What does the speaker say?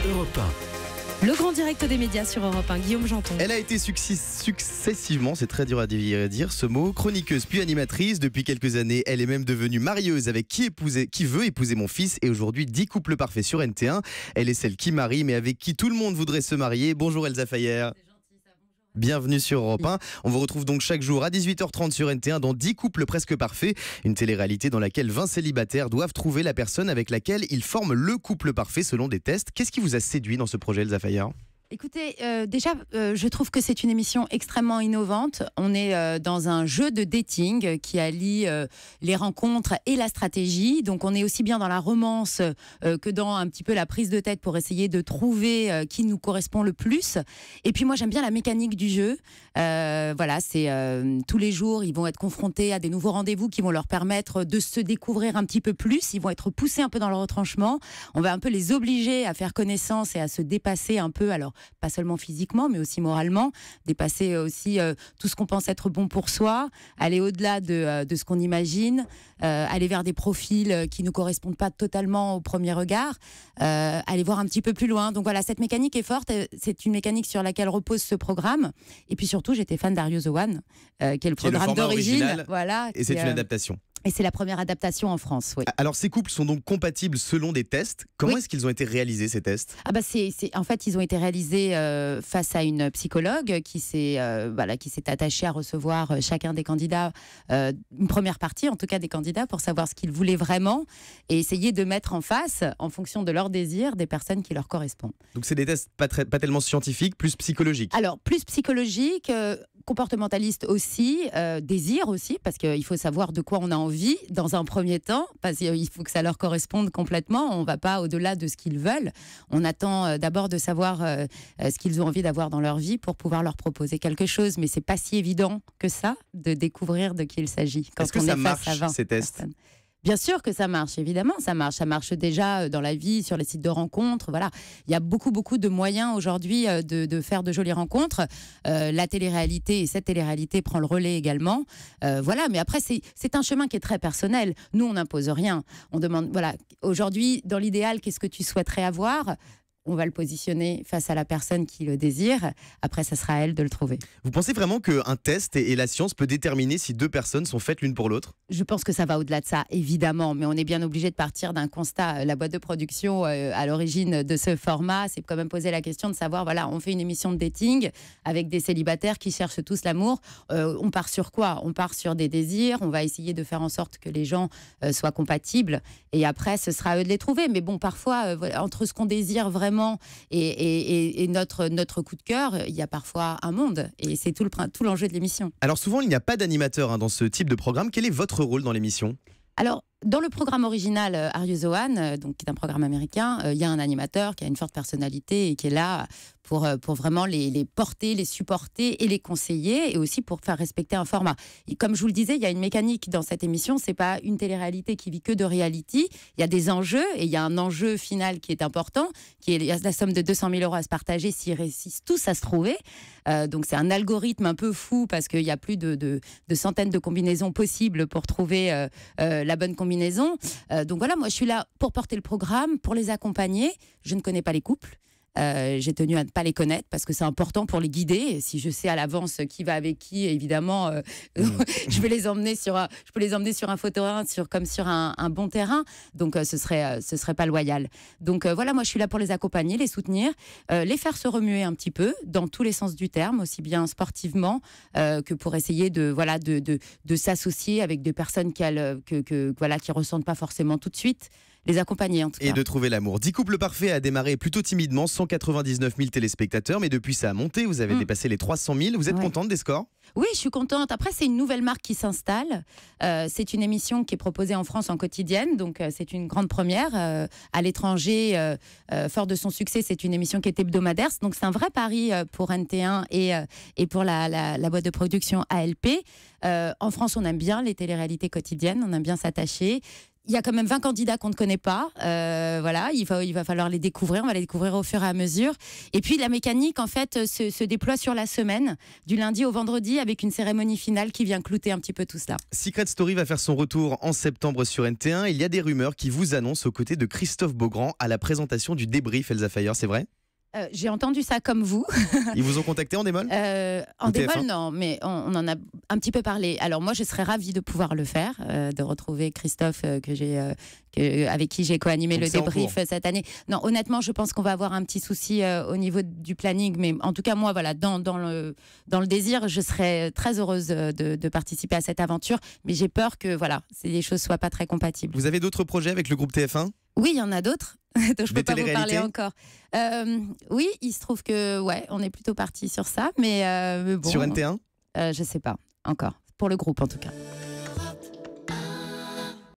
Europe 1. Le grand direct des médias sur Europe 1, Guillaume Janton. Elle a été successivement, c'est très dur à dire ce mot, chroniqueuse puis animatrice. Depuis quelques années, elle est même devenue marieuse avec qui veut épouser mon fils. Et aujourd'hui, 10 couples parfaits sur NT1. Elle est celle qui marie, mais avec qui tout le monde voudrait se marier. Bonjour Elsa Fayer. Bienvenue sur Europe 1. On vous retrouve donc chaque jour à 18h30 sur NT1 dans 10 couples presque parfaits. Une télé-réalité dans laquelle 20 célibataires doivent trouver la personne avec laquelle ils forment le couple parfait selon des tests. Qu'est-ce qui vous a séduit dans ce projet, Elsa Fayer ? Écoutez, déjà, je trouve que c'est une émission extrêmement innovante. On est dans un jeu de dating qui allie les rencontres et la stratégie. Donc, on est aussi bien dans la romance que dans un petit peu la prise de tête pour essayer de trouver qui nous correspond le plus. Et puis, moi, j'aime bien la mécanique du jeu. Voilà, c'est tous les jours, ils vont être confrontés à des nouveaux rendez-vous qui vont leur permettre de se découvrir un petit peu plus. Ils vont être poussés un peu dans leur retranchement. On va un peu les obliger à faire connaissance et à se dépasser un peu. Alors, pas seulement physiquement, mais aussi moralement, dépasser aussi tout ce qu'on pense être bon pour soi, aller au-delà de ce qu'on imagine, aller vers des profils qui ne correspondent pas totalement au premier regard, aller voir un petit peu plus loin. Donc voilà, cette mécanique est forte, c'est une mécanique sur laquelle repose ce programme. Et puis surtout, j'étais fan d'Are You the One, qui est le programme d'origine. Voilà, et c'est une adaptation. Et c'est la première adaptation en France, oui. Alors ces couples sont donc compatibles selon des tests. Comment est-ce qu'ils ont été réalisés, ces tests ? En fait, ils ont été réalisés face à une psychologue qui s'est attachée à recevoir chacun des candidats, une première partie en tout cas des candidats, pour savoir ce qu'ils voulaient vraiment et essayer de mettre en face, en fonction de leurs désirs, des personnes qui leur correspondent. Donc c'est des tests pas tellement scientifiques, plus psychologiques. Alors, plus psychologique, comportementaliste aussi, désir aussi, parce qu'il faut savoir de quoi on a envie dans un premier temps, parce qu'il faut que ça leur corresponde complètement. On ne va pas au-delà de ce qu'ils veulent. On attend d'abord de savoir ce qu'ils ont envie d'avoir dans leur vie pour pouvoir leur proposer quelque chose. Mais c'est pas si évident que ça de découvrir de qui il s'agit. Est-ce que ça marche, ces tests ? Bien sûr que ça marche, évidemment, ça marche. Ça marche déjà dans la vie, sur les sites de rencontres. Voilà. Il y a beaucoup de moyens aujourd'hui de faire de jolies rencontres. La télé-réalité, et cette télé-réalité prend le relais également. Voilà, mais après, c'est un chemin qui est très personnel. Nous, on n'impose rien. On demande, voilà, aujourd'hui, dans l'idéal, qu'est-ce que tu souhaiterais avoir ? On va le positionner face à la personne qui le désire. Après, ça sera à elle de le trouver. Vous pensez vraiment qu'un test et la science peut déterminer si deux personnes sont faites l'une pour l'autre ? Je pense que ça va au-delà de ça, évidemment. Mais on est bien obligé de partir d'un constat. La boîte de production, à l'origine de ce format, c'est quand même poser la question de savoir, voilà, on fait une émission de dating avec des célibataires qui cherchent tous l'amour. On part sur quoi ? On part sur des désirs. On va essayer de faire en sorte que les gens soient compatibles. Et après, ce sera à eux de les trouver. Mais bon, parfois, entre ce qu'on désire vraiment et notre coup de cœur, il y a parfois un monde, et c'est tout l'enjeu de l'émission. Alors souvent, il n'y a pas d'animateur dans ce type de programme. Quel est votre rôle dans l'émission ? Alors, dans le programme original Are You the One, donc qui est un programme américain, il y a un animateur qui a une forte personnalité et qui est là pour vraiment les porter, les supporter et les conseiller, et aussi pour faire respecter un format. Et comme je vous le disais, il y a une mécanique dans cette émission, c'est pas une télé-réalité qui vit que de reality, il y a des enjeux, et il y a un enjeu final qui est important, qui est la somme de 200 000 € à se partager s'ils réussissent tous à se trouver. Donc c'est un algorithme un peu fou, parce qu'il y a plus de centaines de combinaisons possibles pour trouver la bonne combinaison. Donc voilà, moi je suis là pour porter le programme, pour les accompagner. Je ne connais pas les couples. J'ai tenu à ne pas les connaître parce que c'est important pour les guider. Et si je sais à l'avance qui va avec qui, évidemment, je peux les emmener sur un faux terrain, comme sur un bon terrain. Donc ce serait pas loyal. Donc voilà, moi je suis là pour les accompagner, les soutenir, les faire se remuer un petit peu dans tous les sens du terme, aussi bien sportivement que pour essayer de s'associer avec des personnes qui ressentent pas forcément tout de suite. Les accompagner en tout cas. Et de trouver l'amour. 10 couples parfaits a démarré plutôt timidement, 199 000 téléspectateurs, mais depuis ça a monté, vous avez dépassé les 300 000. Vous êtes contente des scores ? Oui, je suis contente. Après, c'est une nouvelle marque qui s'installe. C'est une émission qui est proposée en France en quotidienne, donc c'est une grande première. À l'étranger, fort de son succès, c'est une émission qui est hebdomadaire. Donc c'est un vrai pari pour NT1 et pour la boîte de production ALP. En France, on aime bien les téléréalités quotidiennes, on aime bien s'attacher. il y a quand même 20 candidats qu'on ne connaît pas. Voilà, il va falloir les découvrir. On va les découvrir au fur et à mesure. Et puis, la mécanique, en fait, se déploie sur la semaine, du lundi au vendredi, avec une cérémonie finale qui vient clouter un petit peu tout cela. Secret Story va faire son retour en septembre sur NT1. Il y a des rumeurs qui vous annoncent aux côtés de Christophe Beaugrand à la présentation du débrief Elsa Fayer, c'est vrai? J'ai entendu ça comme vous. Ils vous ont contacté en démol? En démol, non, mais on en a un petit peu parlé. Alors moi, je serais ravie de pouvoir le faire, de retrouver Christophe avec qui j'ai co-animé le débrief cette année. Non, honnêtement, je pense qu'on va avoir un petit souci au niveau du planning, mais en tout cas, moi, voilà, dans le désir, je serais très heureuse de participer à cette aventure, mais j'ai peur que voilà, les choses soient pas très compatibles. Vous avez d'autres projets avec le groupe TF1? Oui, il y en a d'autres. dont je ne peux pas vous parler encore. Oui, il se trouve que on est plutôt parti sur ça, mais bon. Sur NT1 je ne sais pas encore, pour le groupe en tout cas.